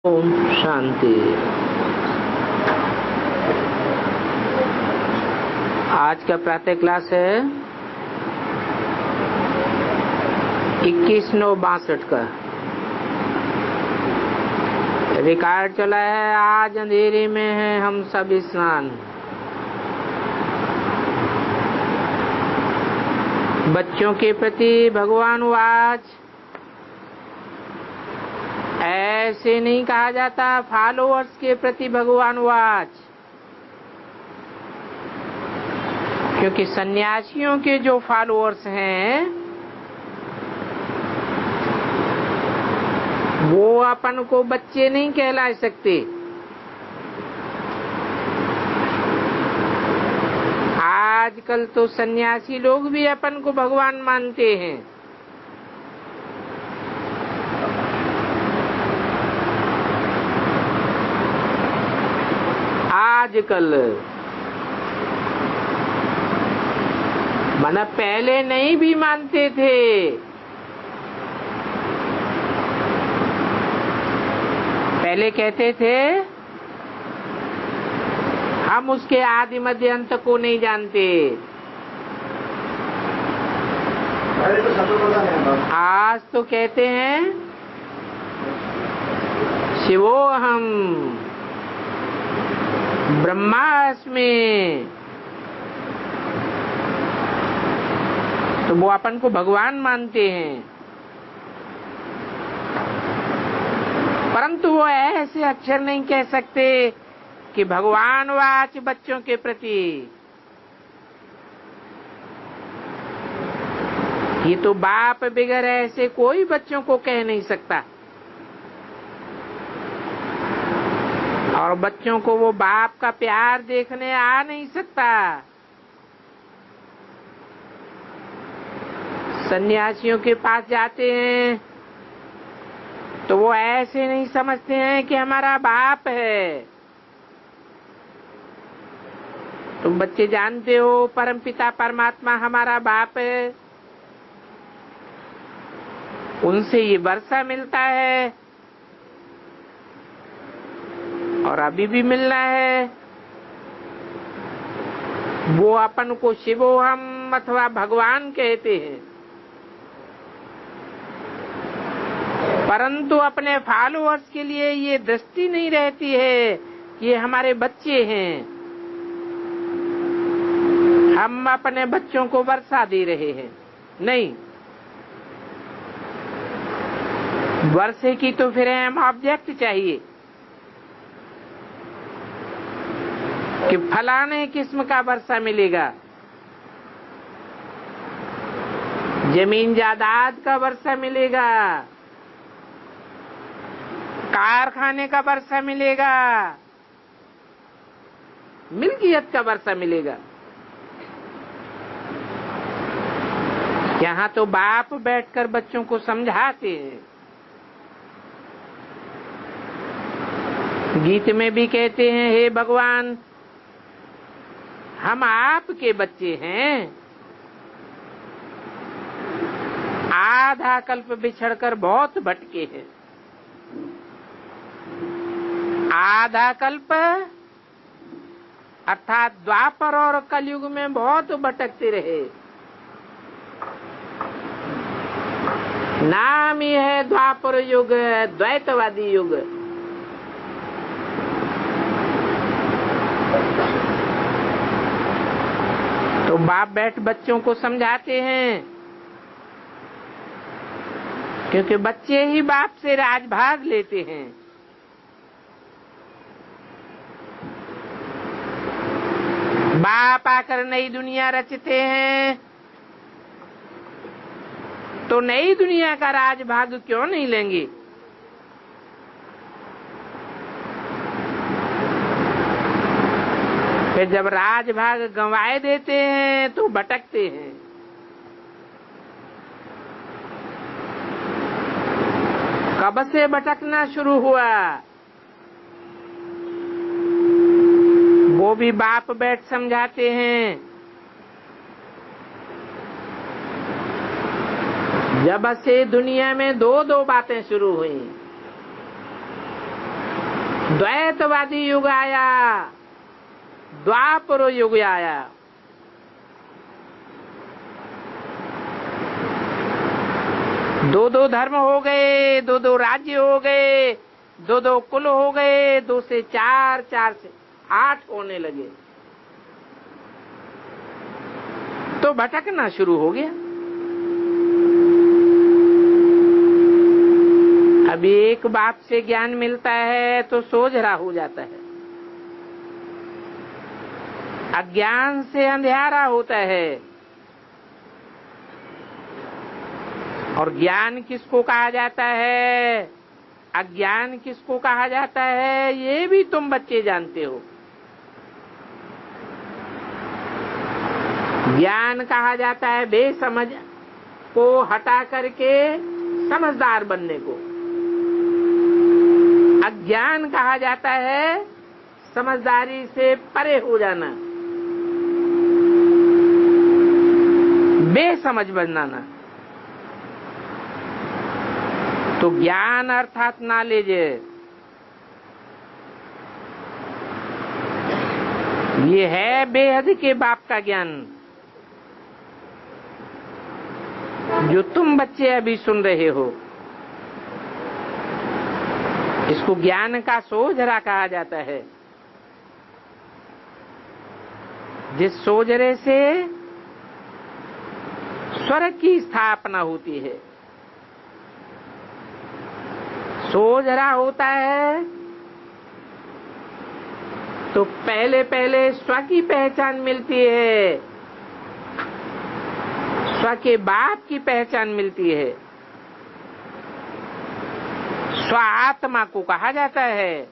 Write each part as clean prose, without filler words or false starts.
ओम शांति। आज का प्रातः क्लास है 21/9/62 का। रिकॉर्ड चला है। आज अंधेरे में है हम सब स्नान। बच्चों के प्रति भगवान वाच ऐसे नहीं कहा जाता, फॉलोअर्स के प्रति भगवान वाच। क्योंकि सन्यासियों के जो फॉलोअर्स हैं वो अपन को बच्चे नहीं कहला सकते। आजकल तो सन्यासी लोग भी अपन को भगवान मानते हैं। आजकल मतलब पहले नहीं भी मानते थे। पहले कहते थे हम उसके आदि मध्य अंत को नहीं जानते। आज तो कहते हैं शिवोहम ब्रह्मास्मि। तो वो अपन को भगवान मानते हैं, परंतु वो ऐसे अक्षर नहीं कह सकते कि भगवान वाच बच्चों के प्रति। ये तो बाप बगैर ऐसे कोई बच्चों को कह नहीं सकता, और बच्चों को वो बाप का प्यार देखने आ नहीं सकता। सन्यासियों के पास जाते हैं तो वो ऐसे नहीं समझते हैं कि हमारा बाप है। तुम बच्चे जानते हो परमपिता परमात्मा हमारा बाप है। उनसे ये वर्षा मिलता है और अभी भी मिलना है। वो अपन को शिवोहम अथवा भगवान कहते हैं, परंतु अपने फॉलोअर्स के लिए ये दृष्टि नहीं रहती है कि ये हमारे बच्चे हैं। हम अपने बच्चों को वर्षा दे रहे हैं, नहीं। वर्षे की तो फिर हम ऑब्जेक्ट चाहिए कि फलाने किस्म का वर्षा मिलेगा। जमीन जायदाद का वर्षा मिलेगा, कारखाने का वर्षा मिलेगा, मिल्कियत का वर्षा मिलेगा। यहाँ तो बाप बैठकर बच्चों को समझाते हैं। गीत में भी कहते हैं, हे भगवान हम आपके बच्चे हैं। आधा कल्प बिछड़कर बहुत भटके हैं। आधा कल्प अर्थात द्वापर और कलयुग में बहुत भटकते रहे। नाम ही है द्वापर युग, द्वैतवादी युग। तो बाप बैठ बच्चों को समझाते हैं, क्योंकि बच्चे ही बाप से राजभाग लेते हैं। बाप आकर नई दुनिया रचते हैं तो नई दुनिया का राजभाग क्यों नहीं लेंगे। फिर जब राजभाग गंवाए देते हैं तो भटकते हैं। कब से भटकना शुरू हुआ वो भी बाप बैठ समझाते हैं। जब से दुनिया में दो बातें शुरू हुई। द्वैतवादी युग आया, द्वापर युग आया। दो दो धर्म हो गए, दो दो राज्य हो गए, दो दो कुल हो गए, 2 से 4, 4 से 8 होने लगे, तो भटकना शुरू हो गया। अब एक बाप से ज्ञान मिलता है तो सोझरा हो जाता है, अज्ञान से अंधेरा होता है। और ज्ञान किसको कहा जाता है, अज्ञान किसको कहा जाता है, ये भी तुम बच्चे जानते हो। ज्ञान कहा जाता है बेसमझ को हटा करके समझदार बनने को। अज्ञान कहा जाता है समझदारी से परे हो जाना, बेसमझ बनाना। तो ज्ञान अर्थात नॉलेज, ये है बेहद के बाप का ज्ञान, जो तुम बच्चे अभी सुन रहे हो। इसको ज्ञान का सोझरा कहा जाता है। जिस सोझरे से स्वर्ग की स्थापना होती है। सोझरा होता है तो पहले पहले स्व की पहचान मिलती है, स्व के बाप की पहचान मिलती है। स्व आत्मा को कहा जाता है।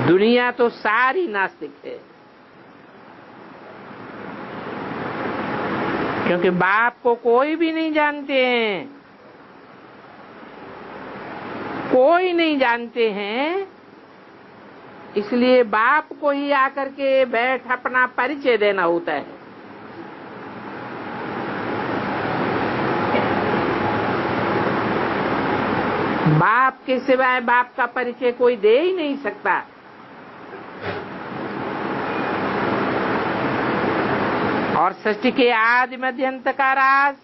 दुनिया तो सारी नास्तिक है, क्योंकि बाप को कोई भी नहीं जानते हैं, कोई नहीं जानते हैं। इसलिए बाप को ही आकर के बैठ अपना परिचय देना होता है। बाप के सिवाय बाप का परिचय कोई दे ही नहीं सकता। और सृष्टि के आदि मध्य अंत का राज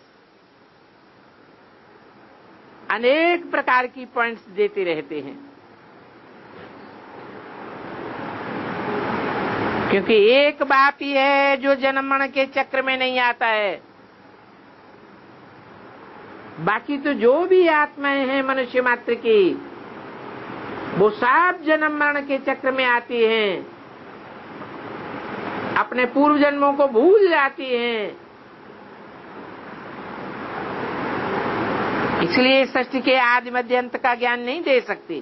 अनेक प्रकार की पॉइंट्स देते रहते हैं, क्योंकि एक बाप ही है जो जन्म मरण के चक्र में नहीं आता है। बाकी तो जो भी आत्माएं हैं मनुष्य मात्र की, वो सब जन्म मरण के चक्र में आती हैं, अपने पूर्व जन्मों को भूल जाती हैं। इसलिए सृष्टि के आदि मध्य अंत का ज्ञान नहीं दे सकती।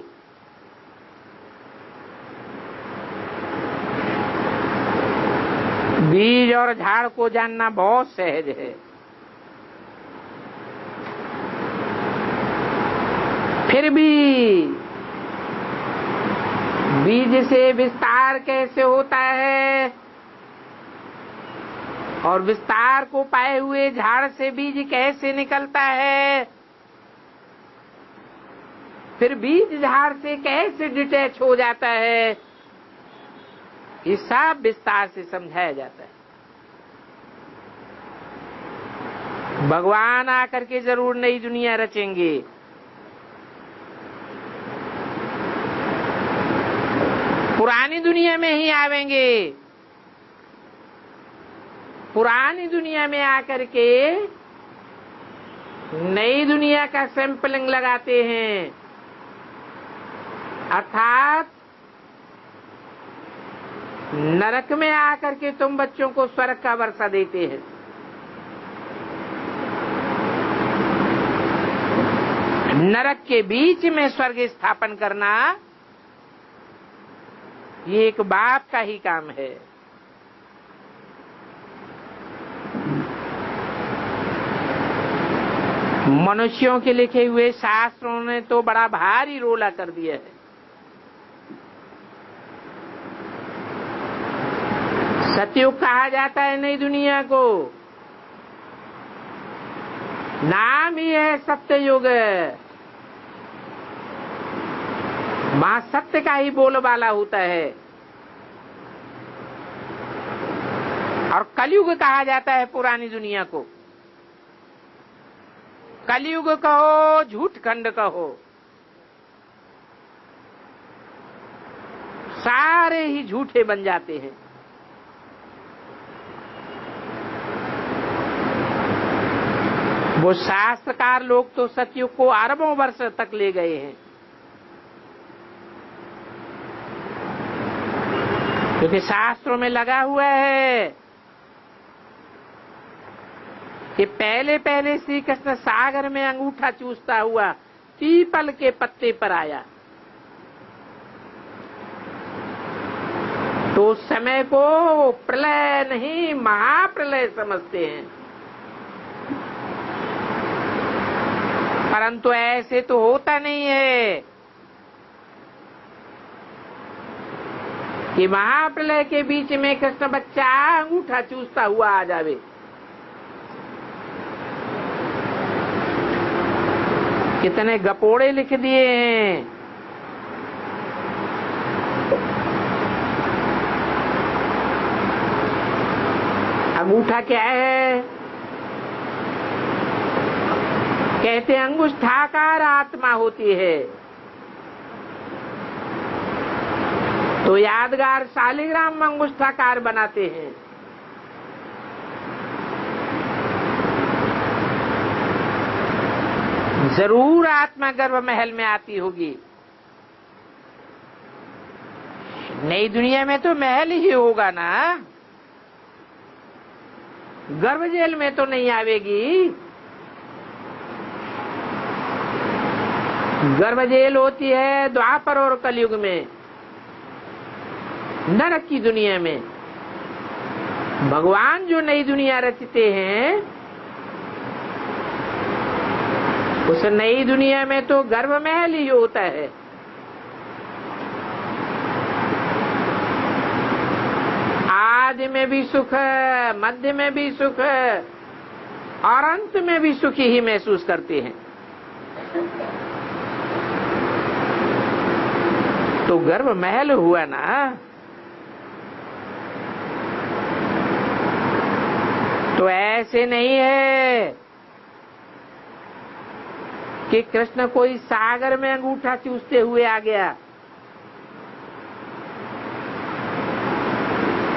बीज और झाड़ को जानना बहुत सहज है। फिर भी बीज से विस्तार कैसे होता है और विस्तार को पाए हुए झाड़ से बीज कैसे निकलता है, फिर बीज झाड़ से कैसे डिटैच हो जाता है, ये सब विस्तार से समझाया जाता है। भगवान आकर के जरूर नई दुनिया रचेंगे। पुरानी दुनिया में ही आवेंगे। पुरानी दुनिया में आकर के नई दुनिया का सैंपलिंग लगाते हैं, अर्थात नरक में आकर के तुम बच्चों को स्वर्ग का वर्षा देते हैं। नरक के बीच में स्वर्ग स्थापन करना ये एक बाप का ही काम है। मनुष्यों के लिखे हुए शास्त्रों ने तो बड़ा भारी रोला कर दिया है। सतयुग कहा जाता है नई दुनिया को, नाम ही है सत्य युग। वहां सत्य का ही बोलबाला होता है। और कलयुग कहा जाता है पुरानी दुनिया को। कलयुग कहो, झूठ खंड कहो, सारे ही झूठे बन जाते हैं। वो शास्त्रकार लोग तो सतयुग को अरबों वर्ष तक ले गए हैं, क्योंकि शास्त्रों में लगा हुआ है कि पहले पहले श्री कृष्ण सागर में अंगूठा चूसता हुआ पीपल के पत्ते पर आया, तो उस समय को प्रलय नहीं महाप्रलय समझते हैं। परंतु ऐसे तो होता नहीं है कि महाप्रलय के बीच में कृष्ण बच्चा अंगूठा चूसता हुआ आ जावे। कितने गपोड़े लिख दिए हैं। अंगूठा क्या है? कहते अंगुष्ठाकार आत्मा होती है। तो यादगार शालिग्राम अंगुष्ठाकार बनाते हैं। जरूर आत्मा गर्भ महल में आती होगी। नई दुनिया में तो महल ही होगा ना, गर्भ जेल में तो नहीं आवेगी। गर्भ जेल होती है द्वापर और कलयुग में, नरक की दुनिया में। भगवान जो नई दुनिया रचते हैं, उस नई दुनिया में तो गर्भ महल ही होता है। आदि में भी सुख, मध्य में भी सुख और अंत में भी सुखी ही महसूस करते हैं। तो गर्भ महल हुआ ना। तो ऐसे नहीं है कि कृष्ण कोई सागर में अंगूठा चूसते हुए आ गया।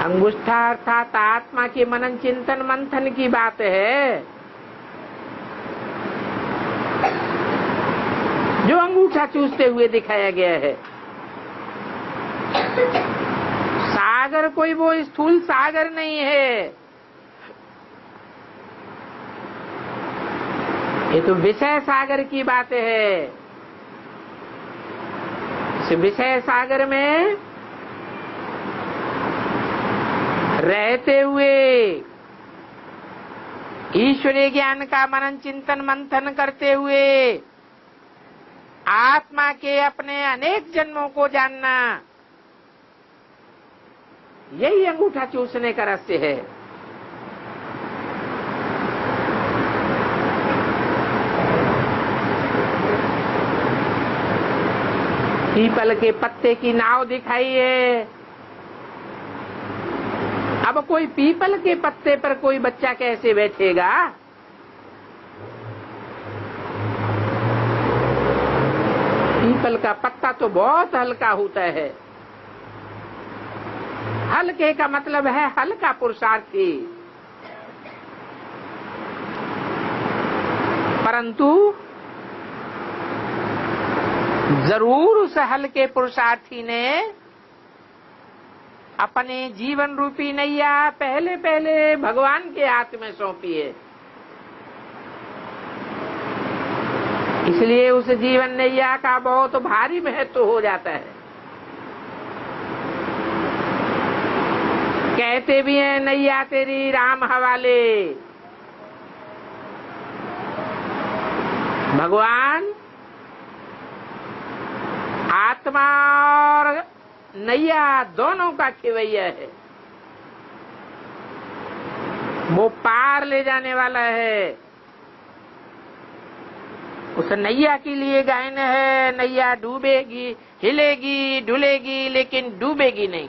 अंगुष्ठा अर्थात आत्मा के मनन चिंतन मंथन की बात है। जो अंगूठा चूसते हुए दिखाया गया है, सागर कोई वो स्थूल सागर नहीं है। ये तो विषय सागर की बात है। इस विषय सागर में रहते हुए ईश्वरीय ज्ञान का मनन चिंतन मंथन करते हुए आत्मा के अपने अनेक जन्मों को जानना, यही अंगूठा चूसने का रहस्य है। पीपल के पत्ते की नाव दिखाई है। अब कोई पीपल के पत्ते पर कोई बच्चा कैसे बैठेगा? पीपल का पत्ता तो बहुत हल्का होता है। हल्के का मतलब है हल्का पुरुषार्थी। परंतु जरूर उस हल्के पुरुषार्थी ने अपने जीवन रूपी नैया पहले पहले भगवान के हाथ में सौंपी है। इसलिए उस जीवन नैया का बहुत भारी महत्व हो जाता है। कहते भी हैं नैया तेरी राम हवाले। भगवान आत्मा और नैया दोनों का खिवैया है। वो पार ले जाने वाला है। उस नैया के लिए गायन है, नैया डूबेगी, हिलेगी, डुलेगी, लेकिन डूबेगी नहीं।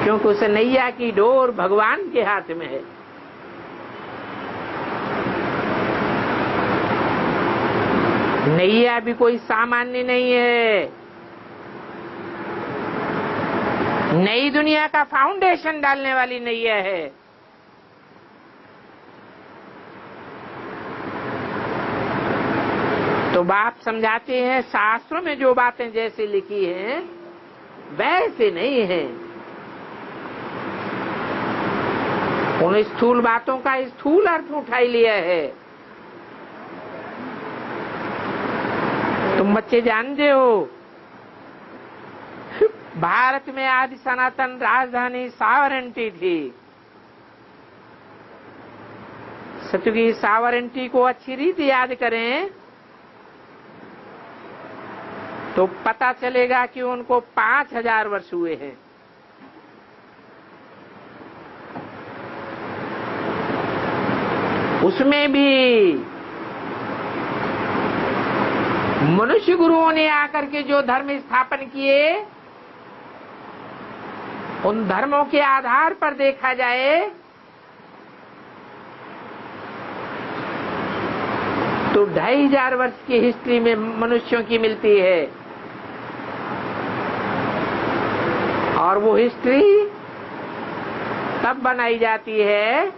क्योंकि उस नैया की डोर भगवान के हाथ में है। नैया भी कोई सामान्य नहीं है, नई दुनिया का फाउंडेशन डालने वाली नैया है। तो बाप समझाते हैं, शास्त्रों में जो बातें जैसे लिखी हैं वैसे नहीं है। उन स्थूल बातों का स्थूल अर्थ उठाई लिया है। तुम बच्चे जानते हो, भारत में आदि सनातन राजधानी सावरंटी थी। सत्य की सावरंटी को अच्छी रीति याद करें तो पता चलेगा कि उनको 5000 वर्ष हुए हैं। उसमें भी मनुष्य गुरुओं ने आकर के जो धर्म स्थापन किए, उन धर्मों के आधार पर देखा जाए तो 2500 वर्ष की हिस्ट्री में मनुष्यों की मिलती है। और वो हिस्ट्री तब बनाई जाती है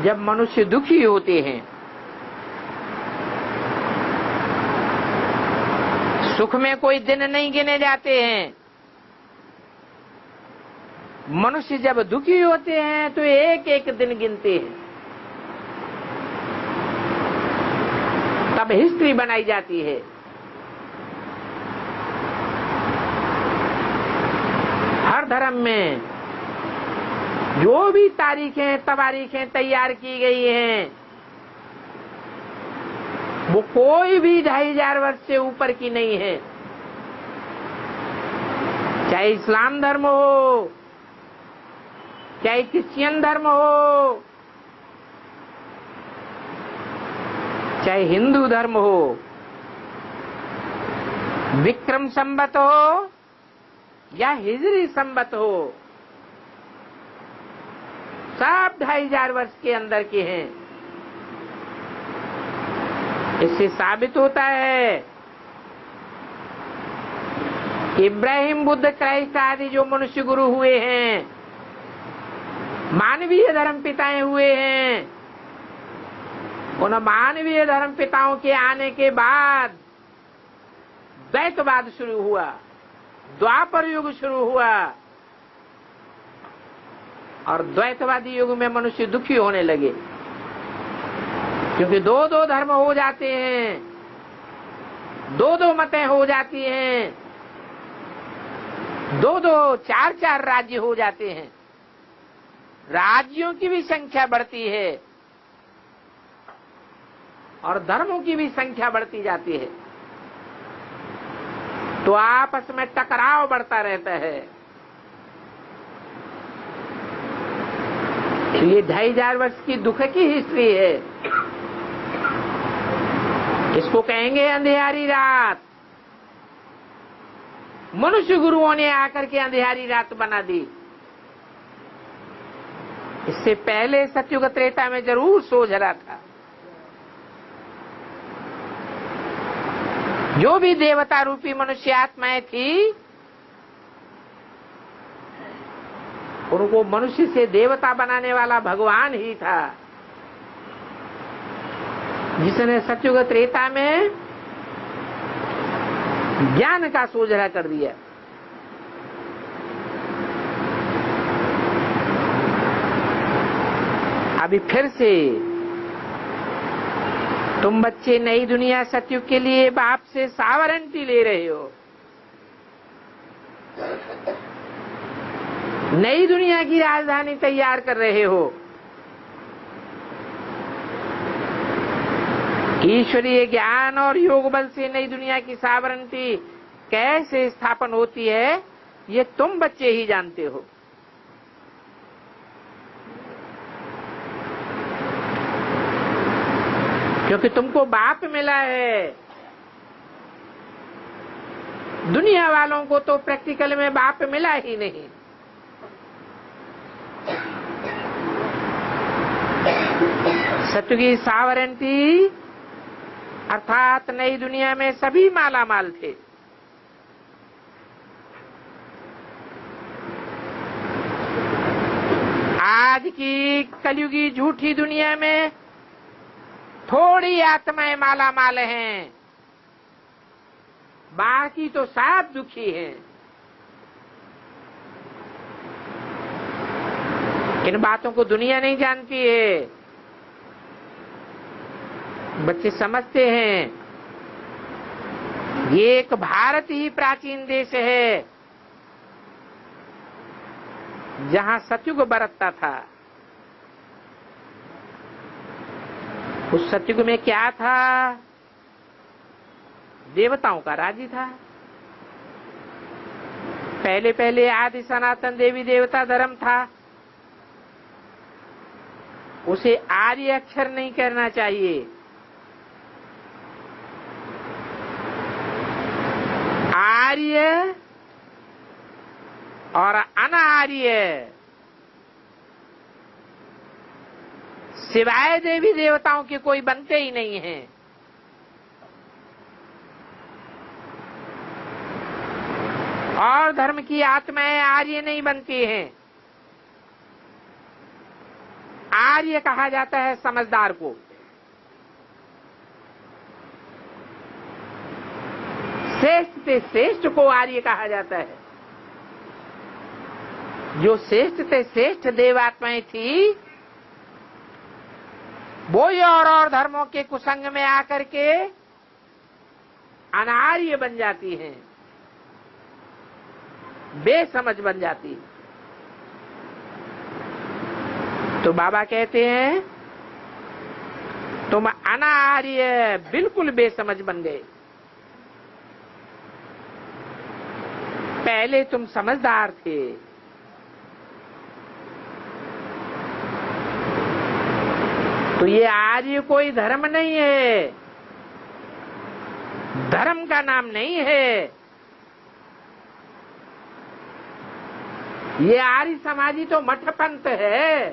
जब मनुष्य दुखी होते हैं। सुख में कोई दिन नहीं गिने जाते हैं। मनुष्य जब दुखी होते हैं तो एक एक दिन गिनते हैं, तब हिस्ट्री बनाई जाती है। हर धर्म में जो भी तारीखें तवारीखें तैयार की गई हैं, वो कोई भी 2500 वर्ष से ऊपर की नहीं है। चाहे इस्लाम धर्म हो, चाहे क्रिश्चियन धर्म हो, चाहे हिंदू धर्म हो, विक्रम संवत हो या हिजरी संवत हो, सब 2500 वर्ष के अंदर के हैं। इससे साबित होता है कि इब्राहिम, बुद्ध, क्राइस्ट आदि जो मनुष्य गुरु हुए हैं, मानवीय धर्म पिताएं हुए हैं, उन मानवीय धर्म पिताओं के आने के बाद द्वैतवाद शुरू हुआ, द्वापर युग शुरू हुआ। और द्वैतवादी युग में मनुष्य दुखी होने लगे, क्योंकि 2-2 धर्म हो जाते हैं, 2-2 मतें हो जाती हैं, 2-2 4-4 राज्य हो जाते हैं। राज्यों की भी संख्या बढ़ती है और धर्मों की भी संख्या बढ़ती जाती है, तो आपस में टकराव बढ़ता रहता है। ये 2500 वर्ष की दुख की हिस्ट्री है। इसको कहेंगे अंधेरी रात। मनुष्य गुरुओं ने आकर के अंधेरी रात बना दी। इससे पहले सतयुग त्रेता में जरूर सोच रहा था। जो भी देवता रूपी मनुष्य आत्माएं थी, उनको मनुष्य से देवता बनाने वाला भगवान ही था, जिसने सतयुग त्रेता में ज्ञान का सोझरा कर दिया। अभी फिर से तुम बच्चे नई दुनिया सतयुग के लिए बाप से सावरंटी ले रहे हो। नई दुनिया की राजधानी तैयार कर रहे हो। ईश्वरीय ज्ञान और योग बल से नई दुनिया की सावरंटी कैसे स्थापन होती है, ये तुम बच्चे ही जानते हो। क्योंकि तुमको बाप मिला है। दुनिया वालों को तो प्रैक्टिकल में बाप मिला ही नहीं। सत्य की सावरेंटी अर्थात नई दुनिया में सभी माला माल थे। आज की कलयुगी झूठी दुनिया में थोड़ी आत्माएं माला माल हैं, बाकी तो सब दुखी हैं। इन बातों को दुनिया नहीं जानती है। बच्चे समझते हैं ये एक भारत ही प्राचीन देश है जहां सतयुग बरतता था। उस सतयुग में क्या था? देवताओं का राज्य था। पहले पहले आदि सनातन देवी देवता धर्म था। उसे आर्य अक्षर नहीं करना चाहिए। आर्य और अनार्य सिवाय देवी देवताओं के कोई बनते ही नहीं हैं। और धर्म की आत्माएं आर्य नहीं बनती हैं। आर्य कहा जाता है समझदार को। श्रेष्ठ से श्रेष्ठ को आर्य कहा जाता है। जो श्रेष्ठ से श्रेष्ठ देवात्माएं थी वो ही और धर्मों के कुसंग में आकर के अनार्य बन जाती हैं, बेसमझ बन जाती। तो बाबा कहते हैं तुम अनार्य बिल्कुल बेसमझ बन गए। पहले तुम समझदार थे। तो ये आर्य कोई धर्म नहीं है, धर्म का नाम नहीं है। ये आर्य समाजी तो मठपंथ है।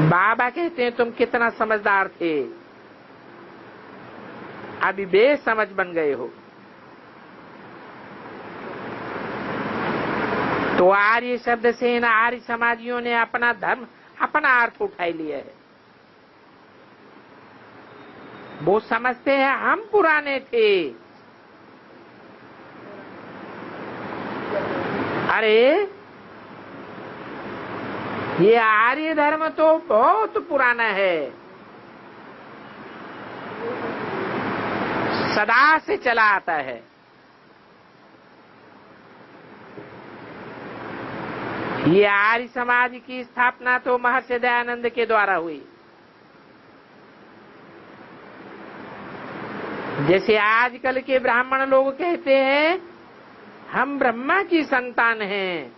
बाबा कहते हैं तुम कितना समझदार थे, अभी बेसमझ बन गए हो। तो आर्य शब्द से इन आर्य समाजियों ने अपना धर्म, अपना अर्थ उठाई लिया है। वो समझते हैं हम पुराने थे। अरे ये आर्य धर्म तो बहुत पुराना है, सदा से चला आता है। ये आर्य समाज की स्थापना तो महर्षि दयानंद के द्वारा हुई। जैसे आजकल के ब्राह्मण लोग कहते हैं हम ब्रह्मा की संतान हैं।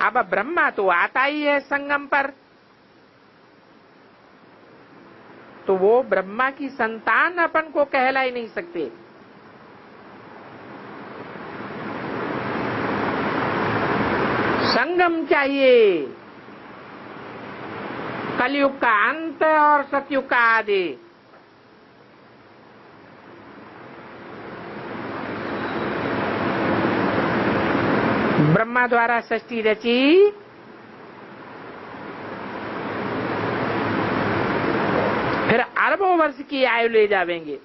अब ब्रह्मा तो आता ही है संगम पर, तो वो ब्रह्मा की संतान अपन को कहला ही नहीं सकते। संगम चाहिए, कलयुग का अंत और सतयुग का आदि। ब्रह्मा द्वारा सृष्टि रची, फिर अरबों वर्ष की आयु ले जावेंगे।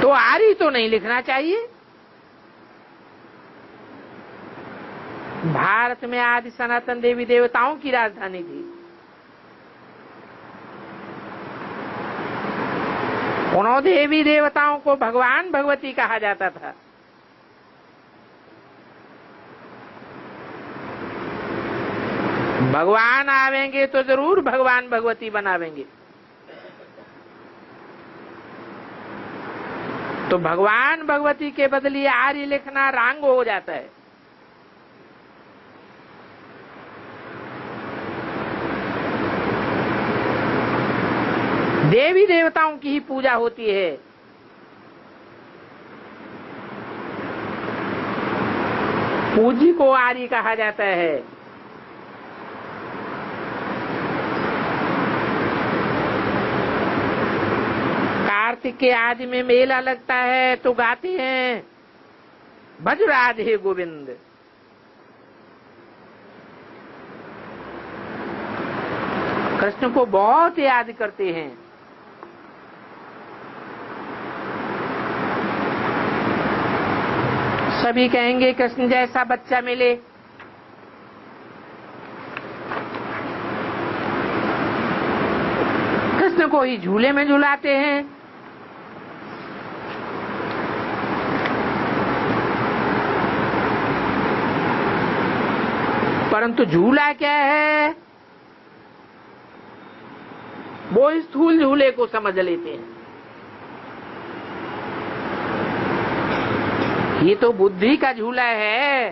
तो आर्य तो नहीं लिखना चाहिए। भारत में आदि सनातन देवी देवताओं की राजधानी थी। उन देवी देवताओं को भगवान भगवती कहा जाता था। भगवान आवेंगे तो जरूर भगवान भगवती बनावेंगे। तो भगवान भगवती के बदले आर्य लिखना रांग हो जाता है। देवी देवताओं की ही पूजा होती है। पूज्य को आर्य कहा जाता है। कार्तिक के आदि में मेला लगता है तो गाते हैं भज राधे गोविंद। कृष्ण को बहुत याद करते हैं। सभी कहेंगे कृष्ण जैसा बच्चा मिले। कृष्ण को ही झूले में झुलाते हैं। परंतु झूला क्या है, वो स्थूल झूले को समझ लेते हैं। ये तो बुद्धि का झूला है।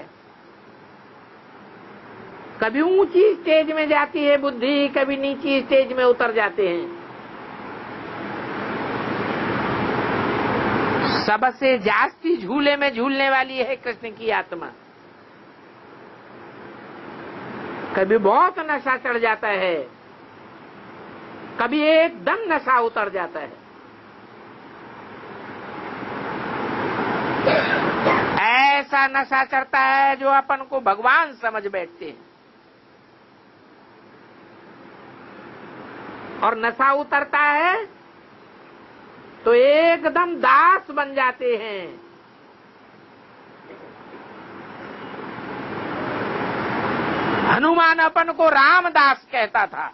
कभी ऊंची स्टेज में जाती है बुद्धि, कभी नीची स्टेज में उतर जाते हैं। सबसे जास्ती झूले में झूलने वाली है कृष्ण की आत्मा। कभी बहुत नशा चढ़ जाता है, कभी एकदम नशा उतर जाता है। ऐसा नशा चढ़ता है जो अपन को भगवान समझ बैठते हैं, और नशा उतरता है तो एकदम दास बन जाते हैं। हनुमान अपन को रामदास कहता था।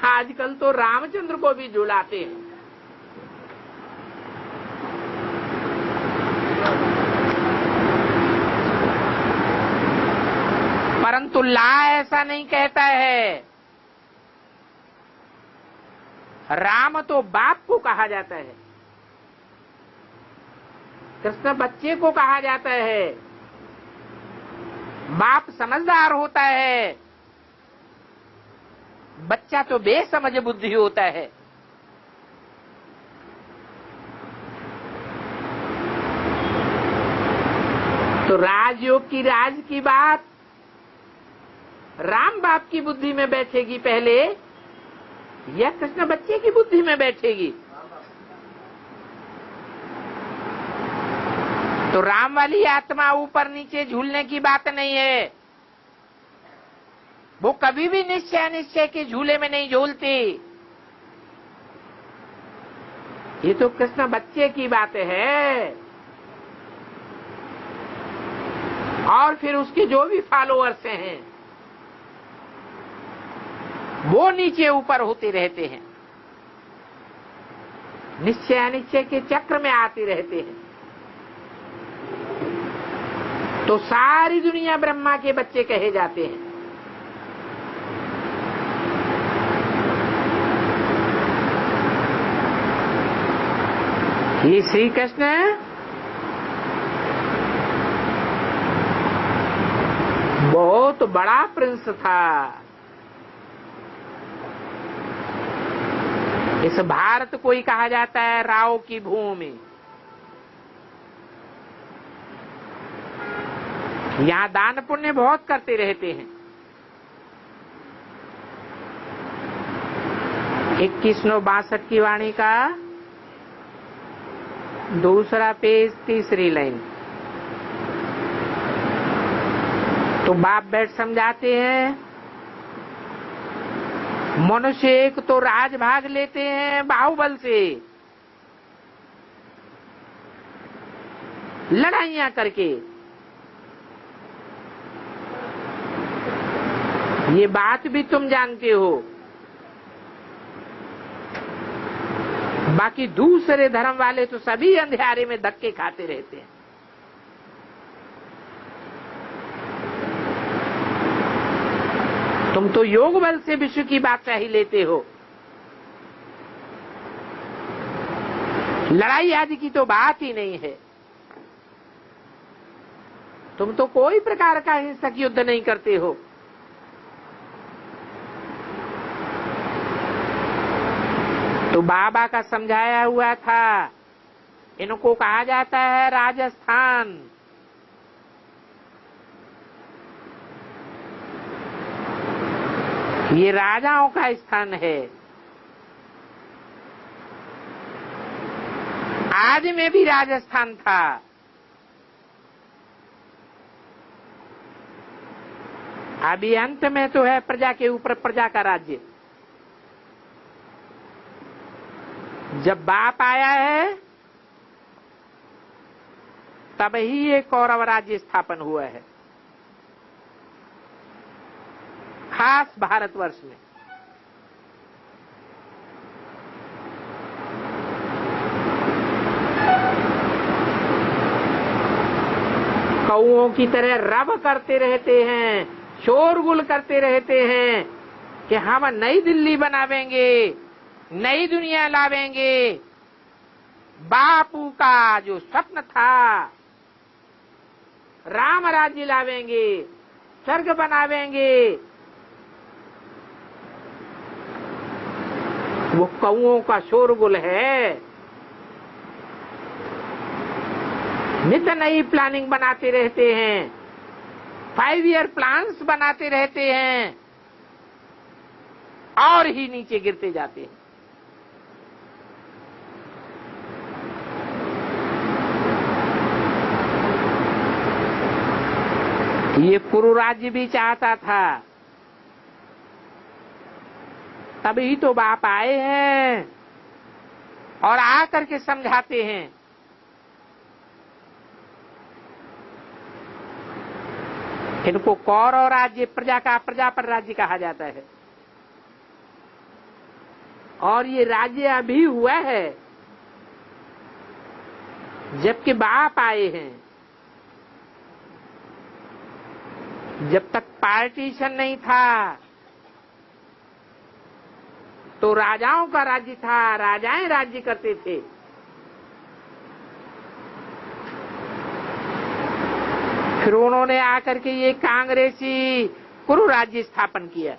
आजकल तो रामचंद्र को भी झुलाते हैं। परंतु ला ऐसा नहीं कहता है। राम तो बाप को कहा जाता है, कृष्ण बच्चे को कहा जाता है। बाप समझदार होता है, बच्चा तो बेसमझ बुद्धि होता है। तो राजयोग की राज की बात राम बाप की बुद्धि में बैठेगी पहले, या कृष्ण बच्चे की बुद्धि में बैठेगी? तो राम वाली आत्मा ऊपर नीचे झूलने की बात नहीं है। वो कभी भी निश्चय अनिश्चय के झूले में नहीं झूलती। ये तो कृष्ण बच्चे की बात है। और फिर उसके जो भी फॉलोअर्स हैं वो नीचे ऊपर होते रहते हैं, निश्चय अनिश्चय के चक्र में आते रहते हैं। तो सारी दुनिया ब्रह्मा के बच्चे कहे जाते हैं। ये श्री कृष्ण बहुत बड़ा प्रिंस था। इस भारत को ही कहा जाता है राव की भूमि। यहाँ दान पुण्य बहुत करते रहते हैं। 2162 की वाणी का दूसरा पेज, तीसरी लाइन। तो बाप बैठ समझाते हैं, मनुष्य एक तो राज भाग लेते हैं बाहुबल से, लड़ाइयां करके। ये बात भी तुम जानते हो। बाकी दूसरे धर्म वाले तो सभी अंधेरे में धक्के खाते रहते हैं। तुम तो योग बल से विश्व की बादशाही लेते हो। लड़ाई आदि की तो बात ही नहीं है। तुम तो कोई प्रकार का हिंसक युद्ध नहीं करते हो। तो बाबा का समझाया हुआ था, इनको कहा जाता है राजस्थान। ये राजाओं का स्थान है। आदि में भी राजस्थान था, अभी अंत में तो है प्रजा के ऊपर प्रजा का राज्य। जब बाप आया है तब ही ये कौरव राज्य स्थापन हुआ है, खास भारतवर्ष में। कौओं की तरह रब करते रहते हैं, शोरगुल करते रहते हैं कि हम नई दिल्ली बनावेंगे, नई दुनिया लावेंगे। बापू का जो स्वप्न था, राम राज्य लावेंगे, स्वर्ग बनावेंगे, वो कौओं का शोरगुल है। नित नई प्लानिंग बनाते रहते हैं, 5 ईयर प्लान्स बनाते रहते हैं और ही नीचे गिरते जाते हैं। ये कुरु राज्य भी चाहता था, तभी तो बाप आए हैं और आकर के समझाते हैं। इनको कौरव राज्य, प्रजा का प्रजा पर राज्य कहा जाता है। और ये राज्य अभी हुआ है जबकि बाप आए हैं। जब तक पार्टीशन नहीं था तो राजाओं का राज्य था, राजाएं राज्य करते थे। फिर उन्होंने आकर के ये कांग्रेसी कुरु राज्य स्थापन किया।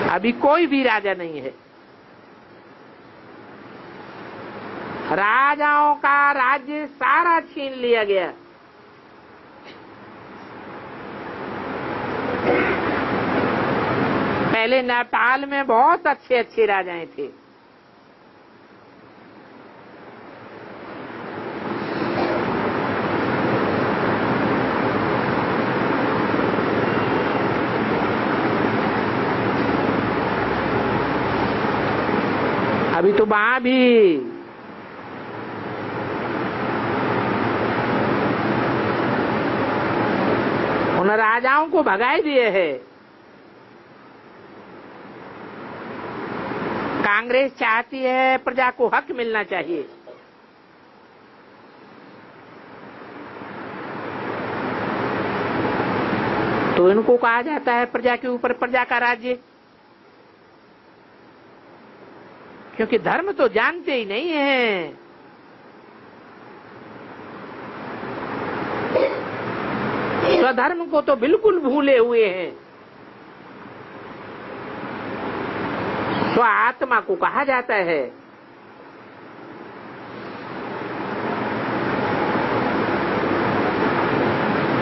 अभी कोई भी राजा नहीं है। राजाओं का राज्य सारा छीन लिया गया। पहले नेपाल में बहुत अच्छे अच्छे राजाएं थे, अभी तो वहां भी उन राजाओं को भगाए दिए है। कांग्रेस चाहती है प्रजा को हक मिलना चाहिए। तो इनको कहा जाता है प्रजा के ऊपर प्रजा का राज्य, क्योंकि धर्म तो जानते ही नहीं है। स्वधर्म को तो बिल्कुल भूले हुए हैं। स्व आत्मा को कहा जाता है।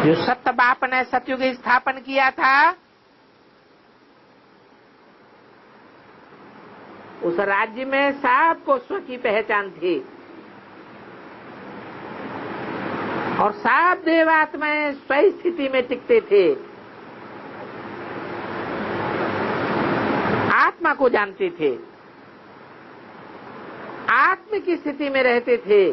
जो सत्य बाप ने सतयुग स्थापन किया था, उस राज्य में सबको स्व की पहचान थी और सब देवात्माएं स्व स्थिति में टिकते थे, आत्मा को जानते थे, आत्म की स्थिति में रहते थे।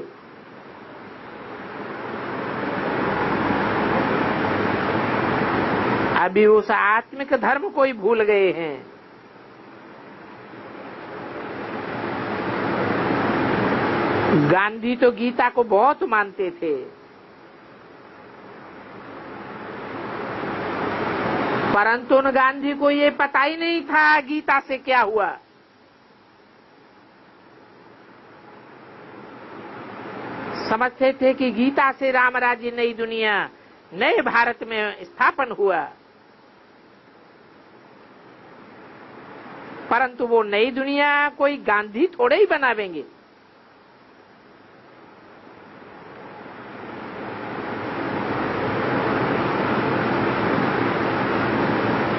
अभी उस आत्मिक धर्म को ही भूल गए हैं। गांधी तो गीता को बहुत मानते थे, परंतु उन गांधी को ये पता ही नहीं था गीता से क्या हुआ। समझते थे कि गीता से राम राज्य, नई दुनिया, नए भारत में स्थापन हुआ, परंतु वो नई दुनिया कोई गांधी थोड़े ही बनावेंगे।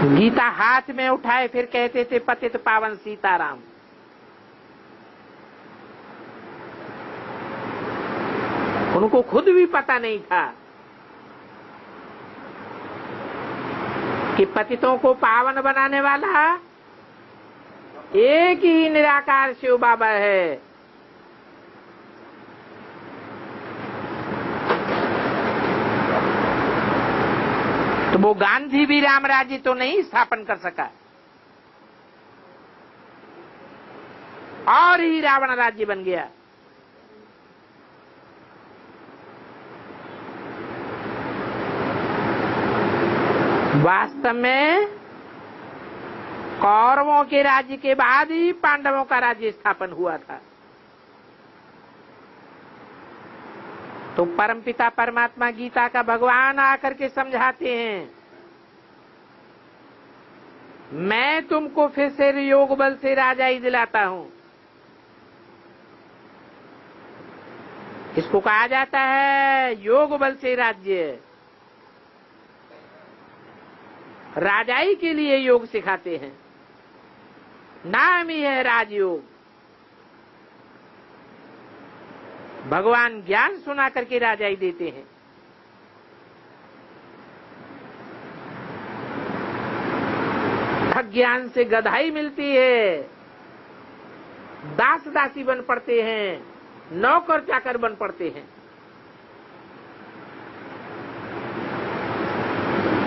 गीता हाथ में उठाए फिर कहते थे पतित पावन सीताराम। उनको खुद भी पता नहीं था कि पतितों को पावन बनाने वाला एक ही निराकार शिव बाबा है। तो वो गांधी भी राम राज्य तो नहीं स्थापन कर सका, और ही रावण राज्य बन गया। वास्तव में कौरवों के राज्य के बाद ही पांडवों का राज्य स्थापन हुआ था। तो परमपिता परमात्मा गीता का भगवान आकर के समझाते हैं, मैं तुमको फिर से योग बल से राजाई दिलाता हूं। इसको कहा जाता है योग बल से राज्य। राजाई के लिए योग सिखाते हैं, नाम ही है राजयोग। भगवान ज्ञान सुना करके राजाई देते हैं। अज्ञान से गधाई मिलती है, दास दासी बन पड़ते हैं, नौकर चाकर बन पड़ते हैं।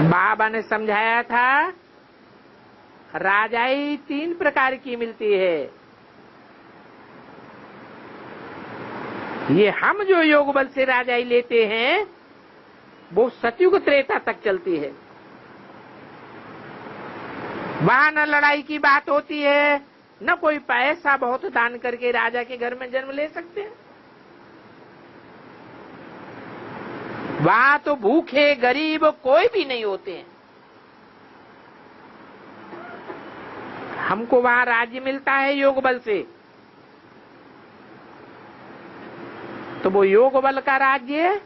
बाबा ने समझाया था राजाई 3 प्रकार की मिलती है। ये हम जो योग बल से राजाई लेते हैं वो सतयुग त्रेता तक चलती है। वहां न लड़ाई की बात होती है, न कोई पैसा बहुत दान करके राजा के घर में जन्म ले सकते हैं। वहां तो भूखे गरीब कोई भी नहीं होते हैं। हमको वहां राज्य मिलता है योग बल से, तो वो योग बल का राज्य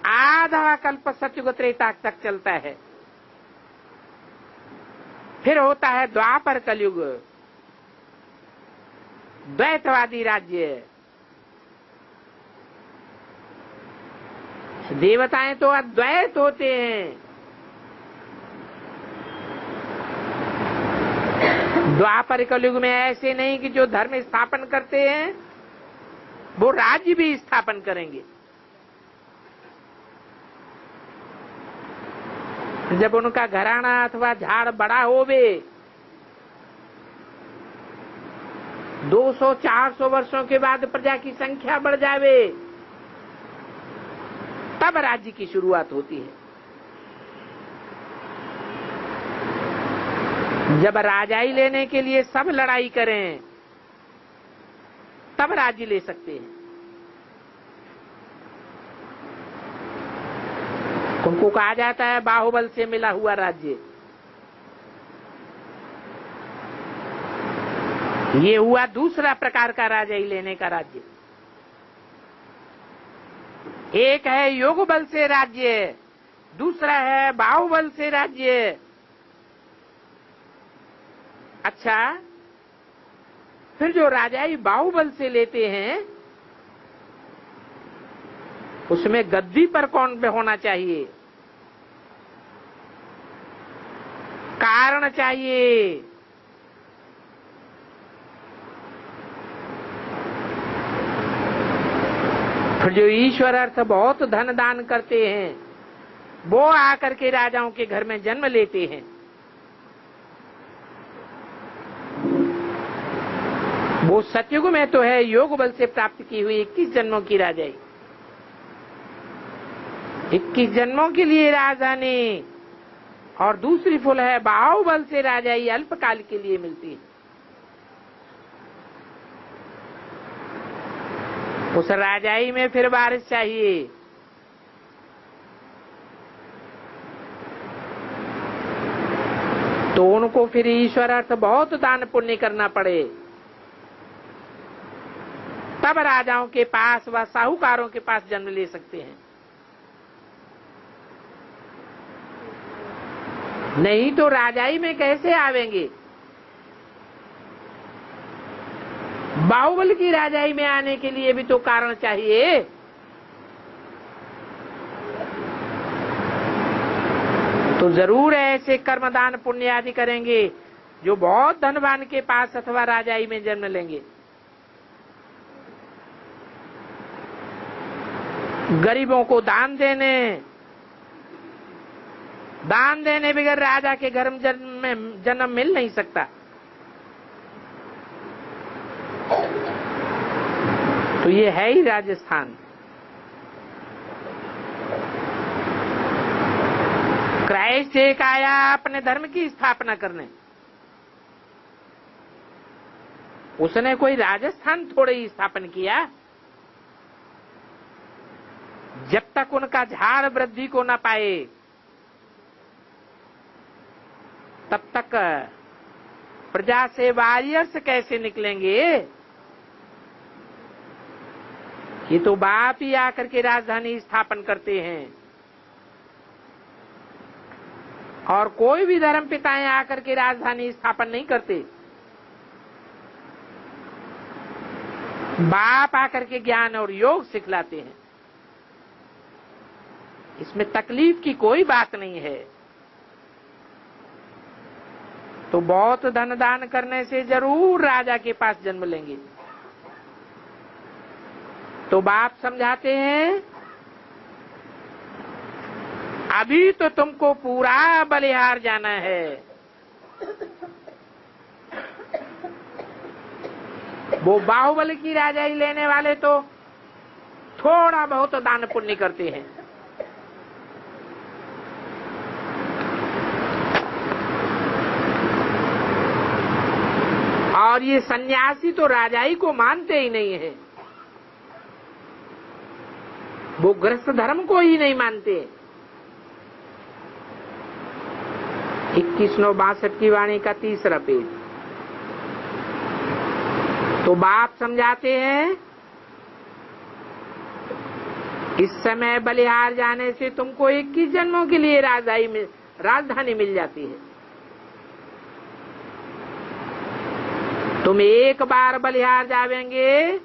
आधा कल्प सतयुग त्रेता तक चलता है। फिर होता है द्वापर कलयुग, द्वैतवादी राज्य। देवताएं तो अद्वैत होते हैं। द्वापर कलयुग में ऐसे नहीं कि जो धर्म स्थापन करते हैं वो राज्य भी स्थापन करेंगे। जब उनका घराना अथवा झाड़ बड़ा होवे, 200-400 वर्षों के बाद प्रजा की संख्या बढ़ जावे, तब राज्य की शुरुआत होती है। जब राजाई लेने के लिए सब लड़ाई करें तब राज्य ले सकते हैं। उनको कहा जाता है बाहुबल से मिला हुआ राज्य। ये हुआ दूसरा प्रकार का राजाई लेने का राज्य। एक है योग बल से राज्य, दूसरा है बाहुबल से राज्य। अच्छा, फिर जो राजाई बाहुबल से लेते हैं उसमें गद्दी पर कौन पे होना चाहिए? कारण चाहिए। फिर जो ईश्वर अर्थ बहुत धन दान करते हैं वो आकर के राजाओं के घर में जन्म लेते हैं। वो सतयुग में तो है योग बल से प्राप्त की हुई 21 जन्मों की राजाई। 21 जन्मों के लिए राजधानी और दूसरी फूल है बाहुबल से राजाई अल्पकाल के लिए मिलती है। उस राजाई में फिर बारिश चाहिए। तो उनको फिर ईश्वर अर्थ बहुत दान पुण्य करना पड़े, तब राजाओं के पास व साहूकारों के पास जन्म ले सकते हैं। नहीं तो राजाई में कैसे आवेंगे? बाहुबल की राजाई में आने के लिए भी तो कारण चाहिए। तो जरूर ऐसे कर्मदान पुण्य आदि करेंगे जो बहुत धनवान के पास अथवा राजाई में जन्म लेंगे। गरीबों को दान देने बगैर राजा के घर में जन्म मिल नहीं सकता। तो ये है ही राजस्थान। क्राइस्ट एक आया अपने धर्म की स्थापना करने। उसने कोई राजस्थान थोड़े ही स्थापन किया। जब तक उनका झाड़ वृद्धि को न पाए तब तक प्रजा से वॉरियर्स कैसे निकलेंगे? ये तो बाप ही आकर के राजधानी स्थापन करते हैं, और कोई भी धर्म पिताएं आकर के राजधानी स्थापन नहीं करते। बाप आकर के ज्ञान और योग सिखलाते हैं। इसमें तकलीफ की कोई बात नहीं है। तो बहुत धन दान करने से जरूर राजा के पास जन्म लेंगे। तो बाप समझाते हैं, अभी तो तुमको पूरा बलिहार जाना है। वो बाहुबल की राजाई लेने वाले तो थोड़ा बहुत दान पुण्य करते हैं। और ये सन्यासी तो राजाई को मानते ही नहीं है। वो गृहस्थ धर्म को ही नहीं मानते। 2162 की वाणी का 3रा पेज। तो बाप समझाते हैं, इस समय बलिहार जाने से तुमको 21 जन्मों के लिए राजधानी मिल जाती है। तुम एक बार बलिहार जावेंगे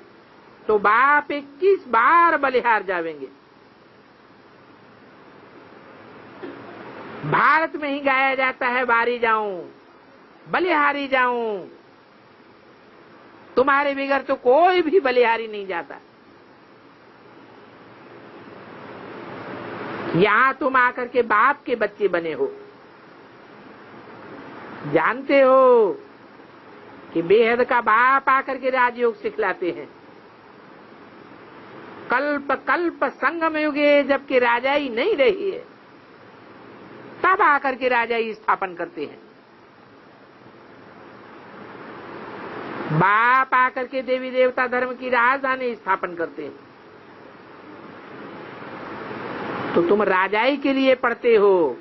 तो बाप 21 बार बलिहार जावेंगे। भारत में ही गाया जाता है, बारी जाऊं बलिहारी जाऊं। तुम्हारे बिगड़ तो कोई भी बलिहारी नहीं जाता। यहां तुम आकर के बाप के बच्चे बने हो। जानते हो कि बेहद का बाप आकर के राजयोग सिखलाते हैं। कल्प कल्प संगम युगे जबकि राजाई नहीं रही है, तब आकर के राजाई स्थापन करते हैं। बाप आकर के देवी देवता धर्म की राजधानी स्थापन करते हैं। तो तुम राजाई के लिए पढ़ते हो,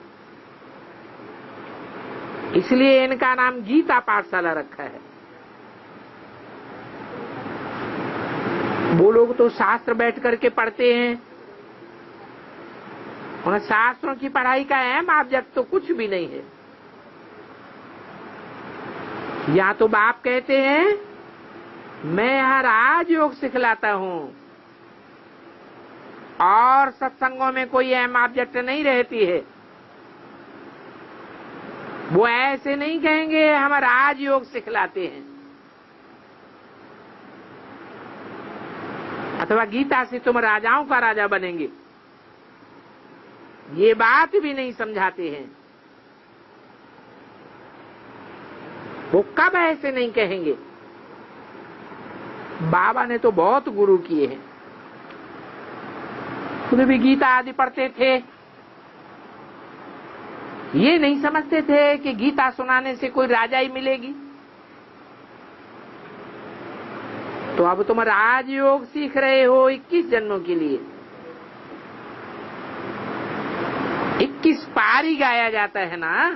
इसलिए इनका नाम गीता पाठशाला रखा है। वो लोग तो शास्त्र बैठ करके पढ़ते हैं। उन शास्त्रों की पढ़ाई का अहम ऑब्जेक्ट तो कुछ भी नहीं है। या तो बाप कहते हैं, मैं यहाँ राजयोग सिखलाता हूँ और सत्संगों में कोई अहम ऑब्जेक्ट नहीं रहती है। वो ऐसे नहीं कहेंगे हम राजयोग सिखलाते हैं, अथवा गीता से तुम राजाओं का राजा बनेंगे। ये बात भी नहीं समझाते हैं। वो कब ऐसे नहीं कहेंगे? बाबा ने तो बहुत गुरु किए हैं। खुद भी गीता आदि पढ़ते थे। ये नहीं समझते थे कि गीता सुनाने से कोई राजाई मिलेगी। तो अब तुम राजयोग सीख रहे हो 21 जन्मों के लिए। 21 पारी गाया जाता है ना।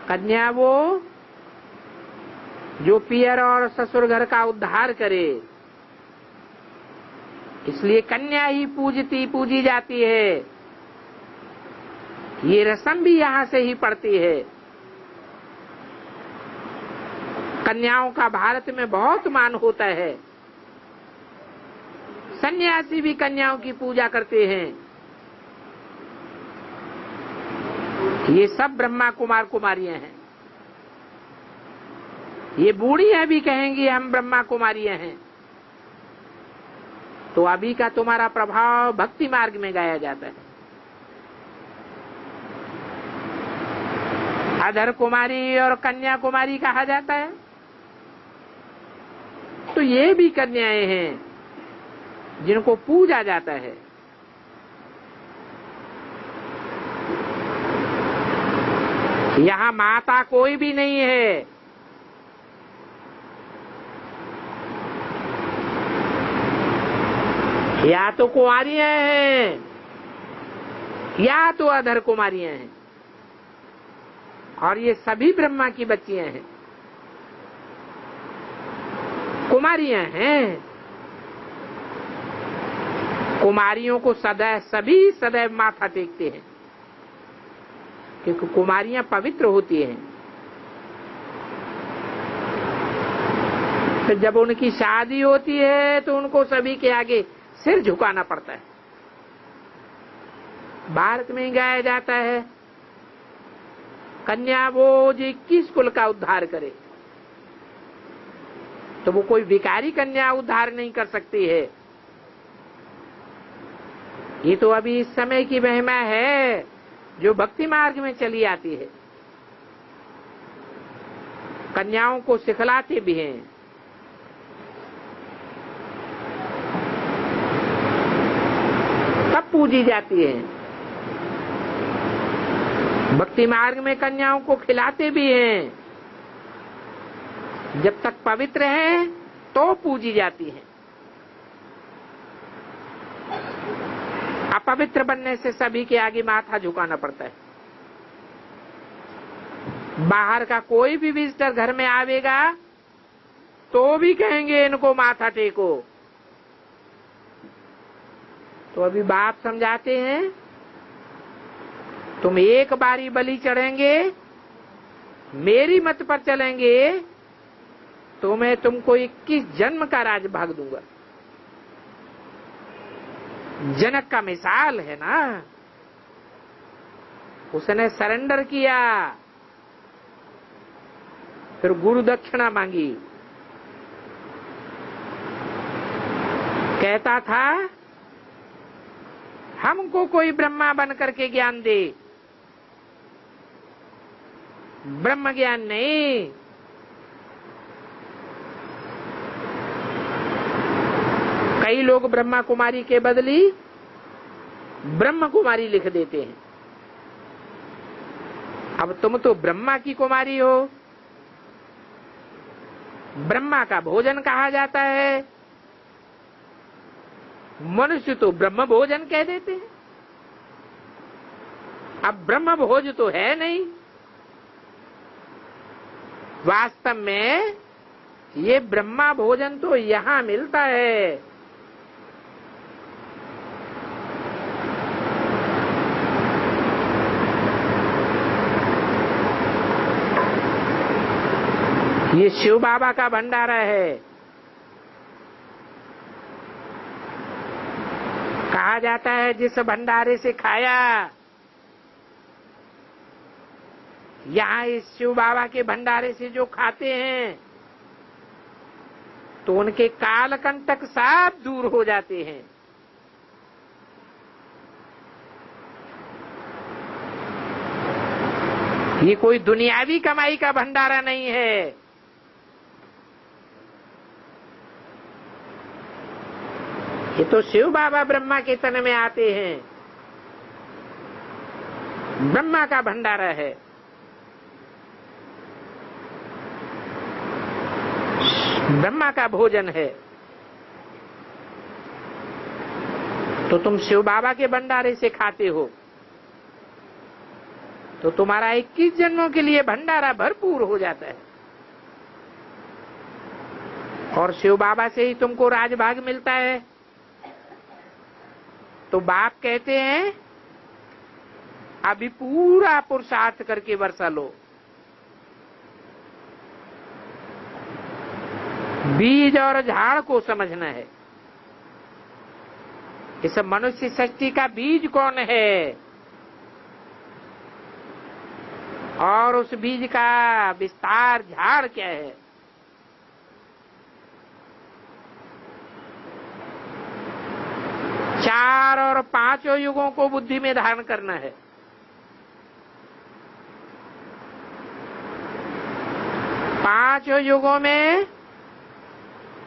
कन्या वो जो पियर और ससुर घर का उद्धार करे, इसलिए कन्या ही पूजी जाती है। ये रस्म भी यहाँ से ही पड़ती है। कन्याओं का भारत में बहुत मान होता है। सन्यासी भी कन्याओं की पूजा करते हैं। ये सब ब्रह्मा कुमार कुमारियां हैं। ये बूढ़ियां भी कहेंगी हम ब्रह्मा कुमारियां हैं। तो अभी का तुम्हारा प्रभाव भक्ति मार्ग में गाया जाता है। अधर कुमारी और कन्या कुमारी कहा जाता है। तो ये भी कन्याएं हैं जिनको पूजा जाता है। यहाँ माता कोई भी नहीं है। या तो कुंवारियां हैं या तो अधर कुमारियां हैं, और ये सभी ब्रह्मा की बच्चियां हैं। कुमारियां हैं। कुमारियों को सभी सदैव माथा टेकते हैं, क्योंकि कुमारियां पवित्र होती हैं। तो जब उनकी शादी होती है तो उनको सभी के आगे सिर झुकाना पड़ता है। भारत में ही गाया जाता है, कन्या वो जो 21 कुल का उद्धार करे। तो वो कोई भिखारी कन्या उद्धार नहीं कर सकती है। ये तो अभी इस समय की महिमा है जो भक्ति मार्ग में चली आती है। कन्याओं को सिखलाते भी हैं। तब पूजी जाती है। भक्ति मार्ग में कन्याओं को खिलाते भी हैं। जब तक पवित्र है तो पूजी जाती है। अपवित्र बनने से सभी के आगे माथा झुकाना पड़ता है। बाहर का कोई भी विजिटर घर में आवेगा तो भी कहेंगे इनको माथा टेको। तो अभी बाप समझाते हैं, तुम एक बारी बलि चढ़ेंगे, मेरी मत पर चलेंगे तो मैं तुमको 21 जन्म का राज भाग दूंगा। जनक का मिसाल है ना। उसने सरेंडर किया, फिर गुरु दक्षिणा मांगी। कहता था हमको कोई ब्रह्मा बन करके ज्ञान दे। ब्रह्म ज्ञान नहीं, कई लोग ब्रह्मा कुमारी के बदली ब्रह्म कुमारी लिख देते हैं। अब तुम तो ब्रह्मा की कुमारी हो। ब्रह्मा का भोजन कहा जाता है, मनुष्य तो ब्रह्म भोजन कह देते हैं। अब ब्रह्म भोज तो है नहीं। वास्तव में ये ब्रह्मा भोजन तो यहाँ मिलता है। ये शिव बाबा का भंडारा है। कहा जाता है जिस भंडारे से खाया, यहाँ इस शिव बाबा के भंडारे से जो खाते हैं तो उनके कालकंटक सब दूर हो जाते हैं। ये कोई दुनियावी कमाई का भंडारा नहीं है। ये तो शिव बाबा ब्रह्मा के तन में आते हैं। ब्रह्मा का भंडारा है, ब्रह्मा का भोजन है, तो तुम शिव बाबा के भंडारे से खाते हो तो तुम्हारा 21 जन्मों के लिए भंडारा भरपूर हो जाता है। और शिव बाबा से ही तुमको राजभाग मिलता है। तो बाप कहते हैं अभी पूरा पुरुषार्थ करके वर्षा लो। बीज और झाड़ को समझना है। इस मनुष्य सृष्टि का बीज कौन है और उस बीज का विस्तार झाड़ क्या है। चार और पांचों युगों को बुद्धि में धारण करना है। पांचों युगों में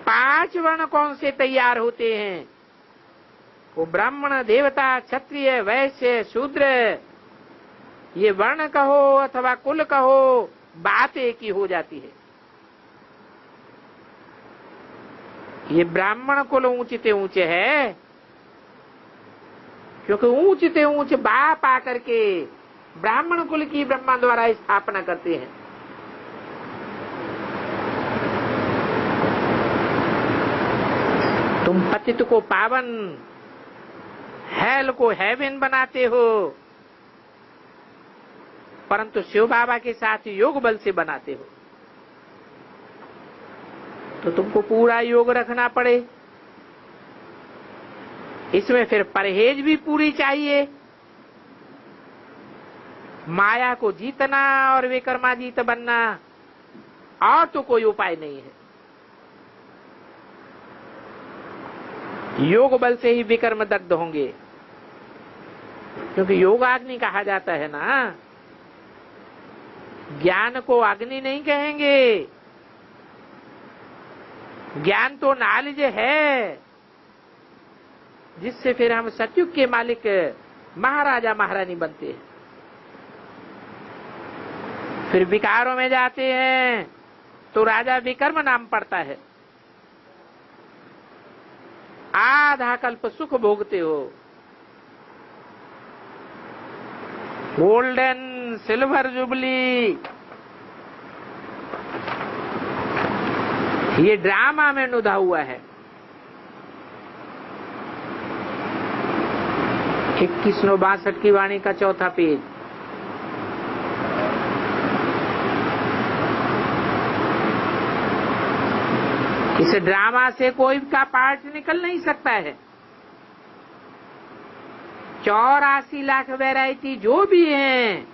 5 वर्ण कौन से तैयार होते हैं? वो ब्राह्मण, देवता, क्षत्रिय, वैश्य, शूद्र, ये वर्ण कहो अथवा कुल कहो, बात एक ही हो जाती है। ये ब्राह्मण कुल ऊंचते ऊंचे है क्योंकि ऊंचते ऊंच बाप आकर के ब्राह्मण कुल की ब्रह्मा द्वारा स्थापना करते हैं। तुम पतित को पावन, हेल को हेवन बनाते हो, परंतु शिव बाबा के साथ योग बल से बनाते हो। तो तुमको पूरा योग रखना पड़े। इसमें फिर परहेज भी पूरी चाहिए। माया को जीतना और विक्रमाजीत बनना, और तो कोई उपाय नहीं है। योग बल से ही विकर्म दग्ध होंगे, क्योंकि योगाग्नि कहा जाता है ना। ज्ञान को अग्नि नहीं कहेंगे। ज्ञान तो नॉलेज है जिससे फिर हम सतयुग के मालिक महाराजा महारानी बनते हैं। फिर विकारों में जाते हैं तो राजा विकर्म नाम पड़ता है। आधा कल्प सुख भोगते हो। गोल्डन सिल्वर जुबली, ये ड्रामा में नुधा हुआ है। 2162 की वाणी का 4था पेज। इस ड्रामा से कोई का पार्ट निकल नहीं सकता है। 84 लाख वैरायटी जो भी हैं,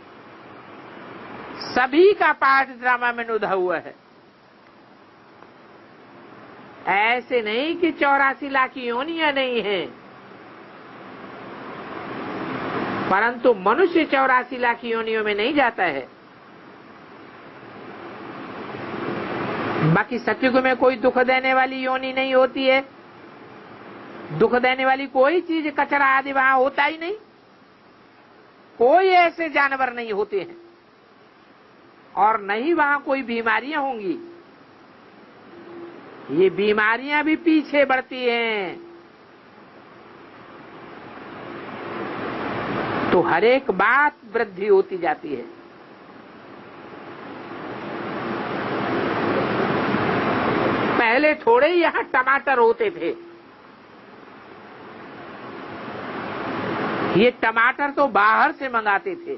सभी का पार्ट ड्रामा में नुधा हुआ है। ऐसे नहीं कि 84 लाख योनियां नहीं हैं, परंतु मनुष्य 84 लाख योनियों में नहीं जाता है। बाकी सतयुग में कोई दुख देने वाली योनि नहीं होती है। दुख देने वाली कोई चीज, कचरा आदि वहां होता ही नहीं। कोई ऐसे जानवर नहीं होते हैं और नहीं वहां कोई बीमारियां होंगी। ये बीमारियां भी पीछे बढ़ती हैं। तो हर एक बात वृद्धि होती जाती है। पहले थोड़े ही यहां टमाटर होते थे। ये टमाटर तो बाहर से मंगाते थे।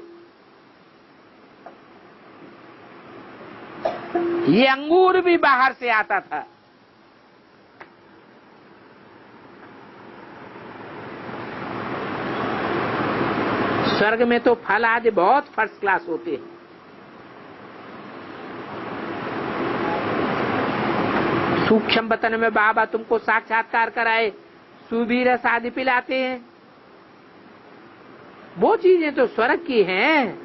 ये अंगूर भी बाहर से आता था। स्वर्ग में तो फल आदि बहुत फर्स्ट क्लास होते हैं। सूक्ष्म वतन में बाबा तुमको साक्षात्कार कराए, सुबीरस आदि पिलाते हैं। वो चीजें तो स्वर्ग की हैं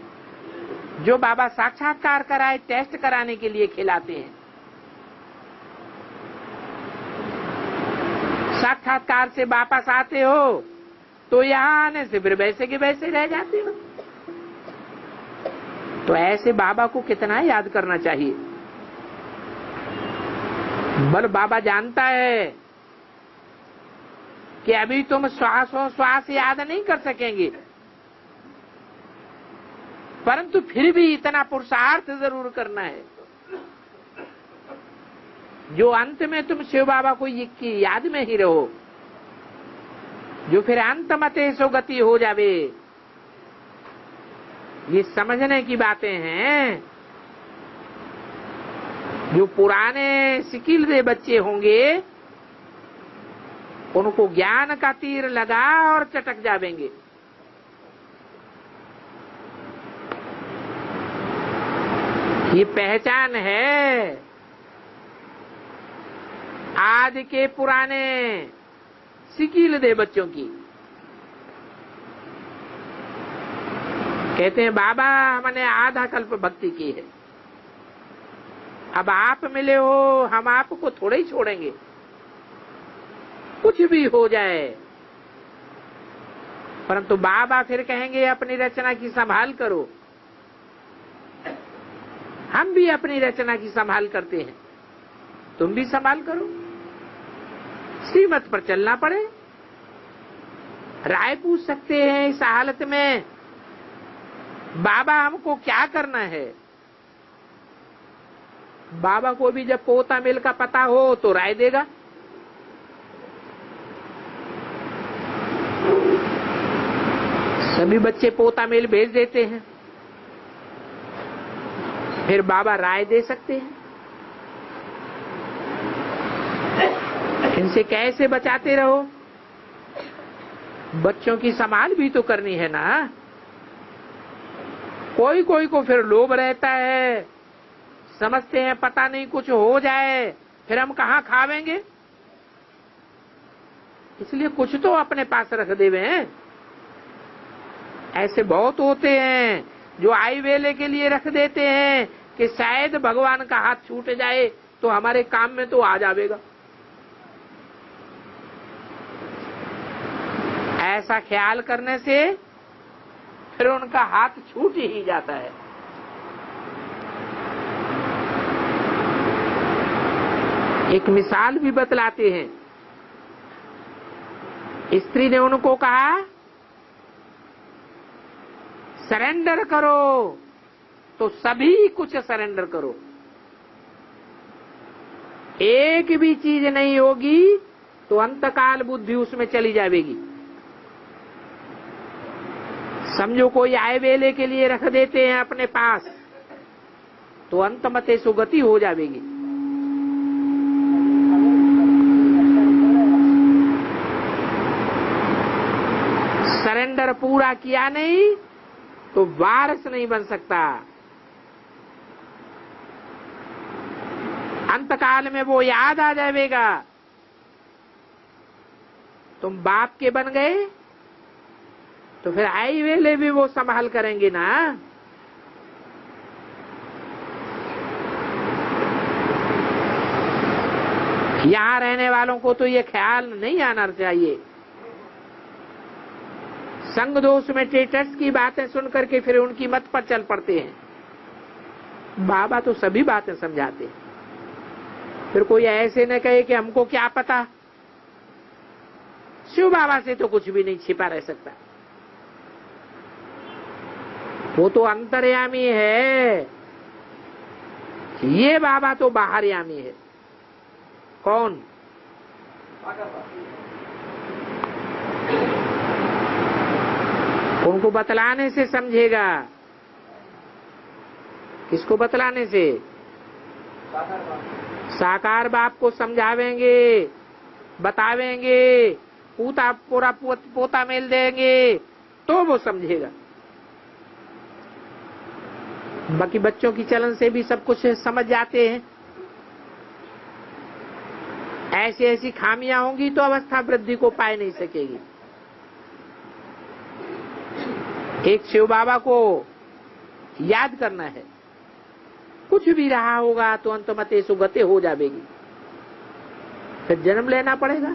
जो बाबा साक्षात्कार कराए, टेस्ट कराने के लिए खिलाते हैं। साक्षात्कार से वापस आते हो तो यहाँ आने से फिर वैसे के वैसे रह जाते हो। तो ऐसे बाबा को कितना याद करना चाहिए। बल बाबा जानता है कि अभी तुम श्वास याद नहीं कर सकेंगे, परंतु फिर भी इतना पुरुषार्थ जरूर करना है जो अंत में तुम शिव बाबा को की याद में ही रहो, जो फिर अंत मते सो गति हो जावे। ये समझने की बातें हैं। जो पुराने सिकिल दे बच्चे होंगे उनको ज्ञान का तीर लगा और चटक जावेंगे। ये पहचान है आज के पुराने सिकिल दे बच्चों की। कहते हैं बाबा हमने आधा कल्प भक्ति की है, अब आप मिले हो, हम आपको थोड़े ही छोड़ेंगे, कुछ भी हो जाए। परंतु बाबा फिर कहेंगे अपनी रचना की संभाल करो। हम भी अपनी रचना की संभाल करते हैं, तुम भी संभाल करो। श्रीमत पर चलना पड़े। राय पूछ सकते हैं इस हालत में, बाबा हमको क्या करना है। बाबा को भी जब पोता मिल का पता हो तो राय देगा। सभी बच्चे पोता मेल भेज देते हैं, फिर बाबा राय दे सकते हैं। इनसे कैसे बचाते रहो, बच्चों की संभाल भी तो करनी है ना। कोई कोई को फिर लोभ रहता है, समझते हैं पता नहीं कुछ हो जाए फिर हम कहाँ खावेंगे, इसलिए कुछ तो अपने पास रख देवे हैं। ऐसे बहुत होते हैं जो आई वेले के लिए रख देते हैं कि शायद भगवान का हाथ छूट जाए तो हमारे काम में तो आ जाएगा। ऐसा ख्याल करने से फिर उनका हाथ छूट ही जाता है। एक मिसाल भी बतलाते हैं। स्त्री ने उनको कहा सरेंडर करो, तो सभी कुछ सरेंडर करो। एक भी चीज नहीं होगी तो अंतकाल बुद्धि उसमें चली जाएगी। समझो कोई आय वेले के लिए रख देते हैं अपने पास तो अंत मते सुगति हो जाएगी। सरेंडर पूरा किया नहीं तो वारिस नहीं बन सकता। अंतकाल में वो याद आ जाएगा, तुम बाप के बन गए तो फिर आई वेले भी वो संभाल करेंगे ना। यहां रहने वालों को तो ये ख्याल नहीं आना चाहिए। संग दोष में टेटर्स की बातें सुन करके फिर उनकी मत पर चल पड़ते हैं। बाबा तो सभी बातें समझाते हैं। फिर कोई ऐसे न कहे कि हमको क्या पता। शिव बाबा से तो कुछ भी नहीं छिपा रह सकता, वो तो अंतर्यामी है। ये बाबा तो बाहरयामी है। कौन? उनको बतलाने से समझेगा। किसको बतलाने से? साकार बाप को समझावेंगे, बतावेंगे, पोता मेल देंगे तो वो समझेगा। बाकी बच्चों की चलन से भी सब कुछ समझ जाते हैं। ऐसी ऐसी खामियां होंगी तो अवस्था वृद्धि को पाए नहीं सकेगी। एक शिव बाबा को याद करना है, कुछ भी रहा होगा तो अंतमते सुगते हो जाएगी, फिर जन्म लेना पड़ेगा।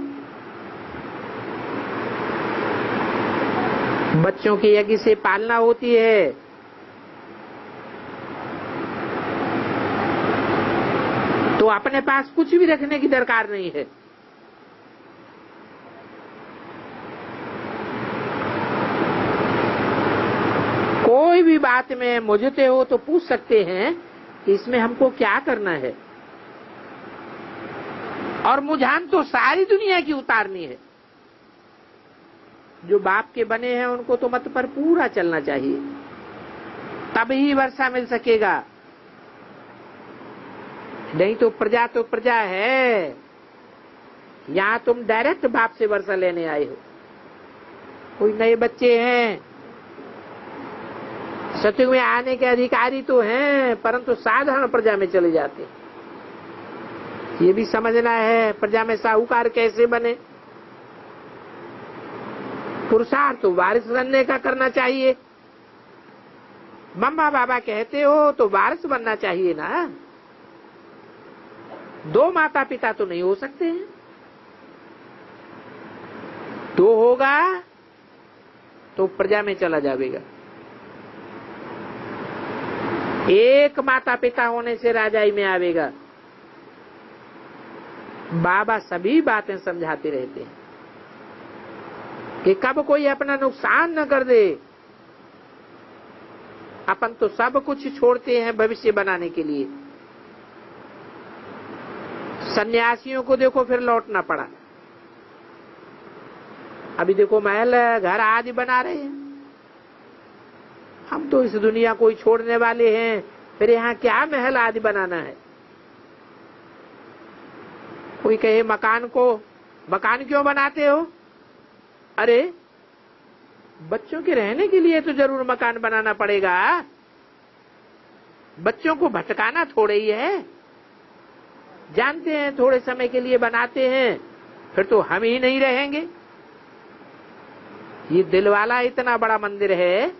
बच्चों की यज्ञ से पालना होती है, तो अपने पास कुछ भी रखने की दरकार नहीं है। कोई भी बात में मुझते हो तो पूछ सकते हैं कि इसमें हमको क्या करना है, और मुझान तो सारी दुनिया की उतारनी है। जो बाप के बने हैं उनको तो मत पर पूरा चलना चाहिए, तभी वर्षा मिल सकेगा। नहीं तो प्रजा है। यहां तुम डायरेक्ट बाप से वर्षा लेने आए हो। कोई नए बच्चे हैं, सत्युग में आने के अधिकारी तो हैं, परंतु साधारण प्रजा में चले जाते हैं। ये भी समझना है प्रजा में साहूकार कैसे बने। पुरुषार्थ तो वारिस बनने का करना चाहिए। मम्मा बाबा कहते हो तो वारिस बनना चाहिए ना। दो माता पिता तो नहीं हो सकते हैं। दो होगा तो प्रजा में चला जाएगा। एक माता पिता होने से राजाई में आवेगा। बाबा सभी बातें समझाते रहते हैं कि कब कोई अपना नुकसान न कर दे। अपन तो सब कुछ छोड़ते हैं भविष्य बनाने के लिए। सन्यासियों को देखो फिर लौटना पड़ा। अभी देखो महल घर आदि बना रहे हैं। हम तो इस दुनिया को ही छोड़ने वाले हैं, फिर यहाँ क्या महल आदि बनाना है। कोई कहे मकान क्यों बनाते हो? अरे बच्चों के रहने के लिए तो जरूर मकान बनाना पड़ेगा। बच्चों को भटकाना थोड़े ही है। जानते हैं थोड़े समय के लिए बनाते हैं, फिर तो हम ही नहीं रहेंगे। ये दिलवाला इतना बड़ा मंदिर है,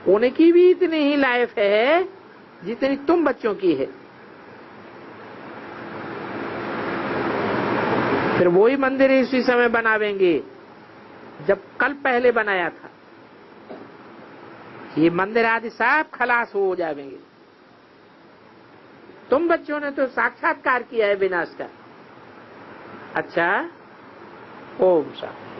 उनकी भी इतनी ही लाइफ है जितनी तुम बच्चों की है। फिर वही मंदिर इसी समय बनावेंगे जब कल पहले बनाया था। ये मंदिर आदि सब खलास हो जाएंगे। तुम बच्चों ने तो साक्षात्कार किया है विनाश का। अच्छा, ओम शांति।